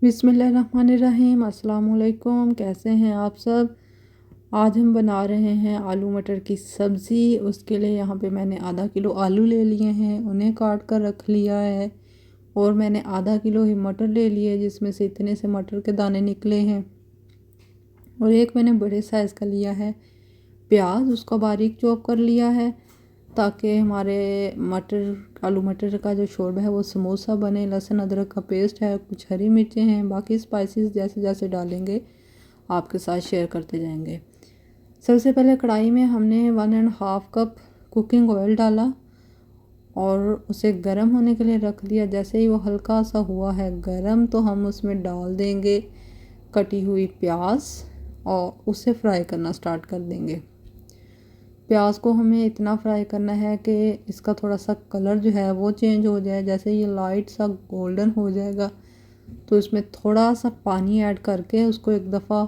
बिस्मिल्लाहिर्रहमानिर्रहीम। अस्सलाम वालेकुम। कैसे हैं आप सब। आज हम बना रहे हैं आलू मटर की सब्ज़ी। उसके लिए यहाँ पे मैंने आधा किलो आलू ले लिए हैं, उन्हें काट कर रख लिया है। और मैंने आधा किलो ही मटर ले लिए, जिसमें से इतने से मटर के दाने निकले हैं। और एक मैंने बड़े साइज़ का लिया है प्याज, उसको बारीक चॉप कर लिया है ताकि हमारे आलू मटर का जो शोरबा है वो स्मूथ सा बने। लहसुन अदरक का पेस्ट है, कुछ हरी मिर्चें हैं, बाकी स्पाइसेस जैसे जैसे डालेंगे आपके साथ शेयर करते जाएंगे। सबसे पहले कढ़ाई में हमने 1.5 कप कुकिंग ऑयल डाला और उसे गर्म होने के लिए रख दिया। जैसे ही वो हल्का सा हुआ है गर्म, तो हम उसमें डाल देंगे कटी हुई प्याज और उसे फ्राई करना स्टार्ट कर देंगे। प्याज को हमें इतना फ्राई करना है कि इसका थोड़ा सा कलर जो है वो चेंज हो जाए। जैसे ये लाइट सा गोल्डन हो जाएगा तो इसमें थोड़ा सा पानी ऐड करके उसको एक दफ़ा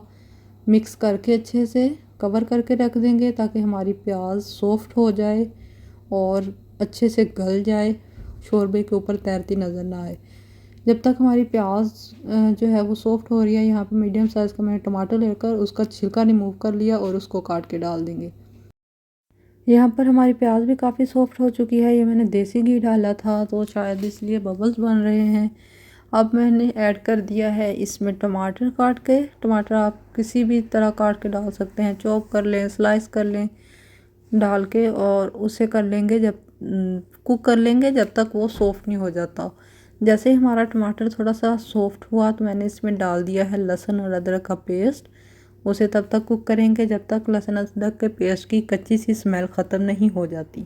मिक्स करके अच्छे से कवर करके रख देंगे ताकि हमारी प्याज सॉफ्ट हो जाए और अच्छे से गल जाए, शोरबे के ऊपर तैरती नज़र ना आए। जब तक हमारी प्याज जो है वो सॉफ्ट हो रही है, यहाँ पे मीडियम साइज़ का मैंने टमाटर लेकर उसका छिलका रिमूव कर लिया और उसको काट के डाल देंगे। यहाँ पर हमारी प्याज भी काफ़ी सॉफ्ट हो चुकी है। ये मैंने देसी घी डाला था तो शायद इसलिए बबल्स बन रहे हैं। अब मैंने ऐड कर दिया है इसमें टमाटर काट के। टमाटर आप किसी भी तरह काट के डाल सकते हैं, चॉप कर लें, स्लाइस कर लें डाल के, और उसे कर लेंगे जब कुक कर लेंगे जब तक वो सॉफ्ट नहीं हो जाता। जैसे ही हमारा टमाटर थोड़ा सा सॉफ्ट हुआ तो मैंने इसमें डाल दिया है लहसुन और अदरक का पेस्ट। उसे तब तक कुक करेंगे जब तक लहसुन अदरक के पेस्ट की कच्ची सी स्मेल ख़त्म नहीं हो जाती।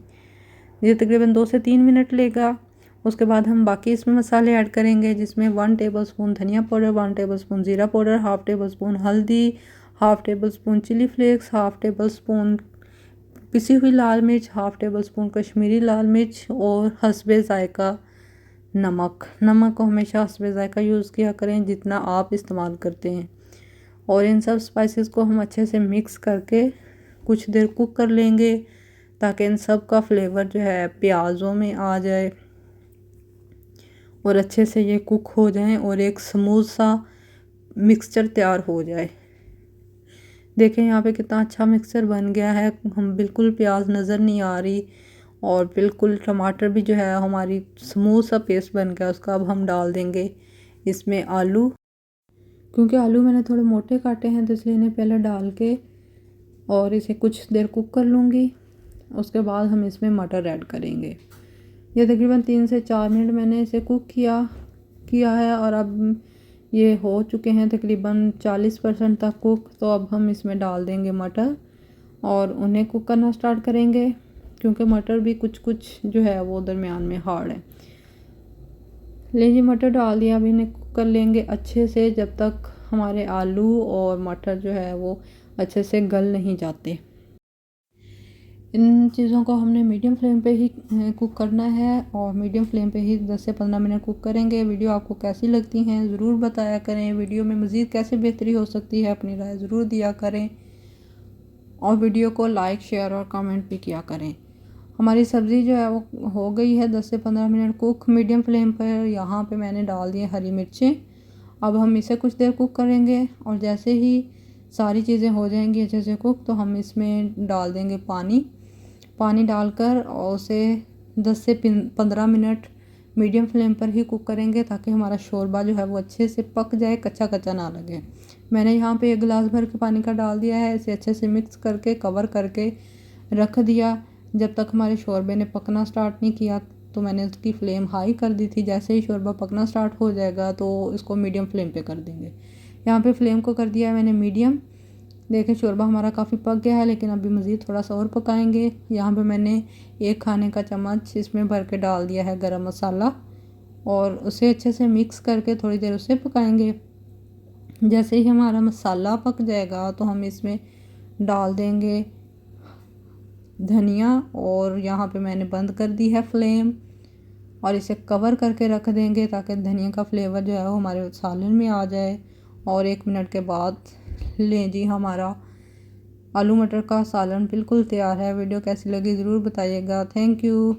ये तकरीबन 2 से 3 मिनट लेगा। उसके बाद हम बाकी इसमें मसाले ऐड करेंगे, जिसमें 1 टेबलस्पून धनिया पाउडर, 1 टेबलस्पून ज़ीरा पाउडर, हाफ़ टेबलस्पून हल्दी, half tablespoon chilli flakes, half tablespoon पिसी हुई लाल मिर्च, हाफ़ टेबलस्पून कश्मीरी लाल मिर्च और हस्बे ज़ायका नमक को हमेशा हस्बे ज़ायका यूज़ किया करें जितना आप इस्तेमाल करते हैं। और इन सब स्पाइसेस को हम अच्छे से मिक्स करके कुछ देर कुक कर लेंगे ताकि इन सब का फ्लेवर जो है प्याज़ों में आ जाए और अच्छे से ये कुक हो जाएं और एक स्मूथ सा मिक्सचर तैयार हो जाए। देखें यहाँ पे कितना अच्छा मिक्सचर बन गया है। हम बिल्कुल प्याज नज़र नहीं आ रही और बिल्कुल टमाटर भी जो है हमारी स्मूथ सा पेस्ट बन गया उसका। अब हम डाल देंगे इसमें आलू, क्योंकि आलू मैंने थोड़े मोटे काटे हैं तो इसलिए इन्हें पहले डाल के और इसे कुछ देर कुक कर लूँगी। उसके बाद हम इसमें मटर ऐड करेंगे। ये तकरीबन 3 से 4 मिनट मैंने इसे कुक किया है और अब ये हो चुके हैं तकरीबन 40% तक कुक। तो अब हम इसमें डाल देंगे मटर और उन्हें कुक करना स्टार्ट करेंगे, क्योंकि मटर भी कुछ कुछ जो है वो दरमियान में हार्ड है। लीजिए मटर डाल दिया। अब इन्हें कुक कर लेंगे अच्छे से जब तक हमारे आलू और मटर जो है वो अच्छे से गल नहीं जाते। इन चीज़ों को हमने मीडियम फ्लेम पे ही कुक करना है और मीडियम फ्लेम पे ही 10 से 15 मिनट कुक करेंगे। वीडियो आपको कैसी लगती हैं ज़रूर बताया करें। वीडियो में मज़ीद कैसे बेहतरी हो सकती है अपनी राय ज़रूर दिया करें और वीडियो को लाइक, शेयर और कमेंट भी किया करें। हमारी सब्ज़ी जो है वो हो गई है 10 से 15 मिनट कुक मीडियम फ्लेम पर। यहाँ पे मैंने डाल दिए हरी मिर्चें। अब हम इसे कुछ देर कुक करेंगे और जैसे ही सारी चीज़ें हो जाएंगी अच्छे से कुक तो हम इसमें डाल देंगे पानी डालकर और उसे 10 से 15 मिनट मीडियम फ्लेम पर ही कुक करेंगे ताकि हमारा शोरबा जो है वो अच्छे से पक जाए, कच्चा कच्चा ना लगे। मैंने यहाँ पे 1 गिलास भर के पानी का डाल दिया है। इसे अच्छे से मिक्स करके कवर करके रख दिया। जब तक हमारे शोरबे ने पकना स्टार्ट नहीं किया तो मैंने उसकी फ्लेम हाई कर दी थी। जैसे ही शोरबा पकना स्टार्ट हो जाएगा तो इसको मीडियम फ्लेम पे कर देंगे। यहाँ पे फ्लेम को कर दिया है मैंने मीडियम। देखें शोरबा हमारा काफ़ी पक गया है, लेकिन अभी मज़ीद थोड़ा सा और पकाएंगे। यहाँ पे मैंने 1 खाने का चम्मच इसमें भर के डाल दिया है गरम मसाला और उसे अच्छे से मिक्स करके थोड़ी देर उसे पकाएंगे। जैसे ही हमारा मसाला पक जाएगा तो हम इसमें डाल देंगे धनिया और यहाँ पे मैंने बंद कर दी है फ्लेम और इसे कवर करके रख देंगे ताकि धनिया का फ्लेवर जो है वो हमारे सालन में आ जाए। और 1 मिनट के बाद लें जी, हमारा आलू मटर का सालन बिल्कुल तैयार है। वीडियो कैसी लगी ज़रूर बताइएगा। Thank you.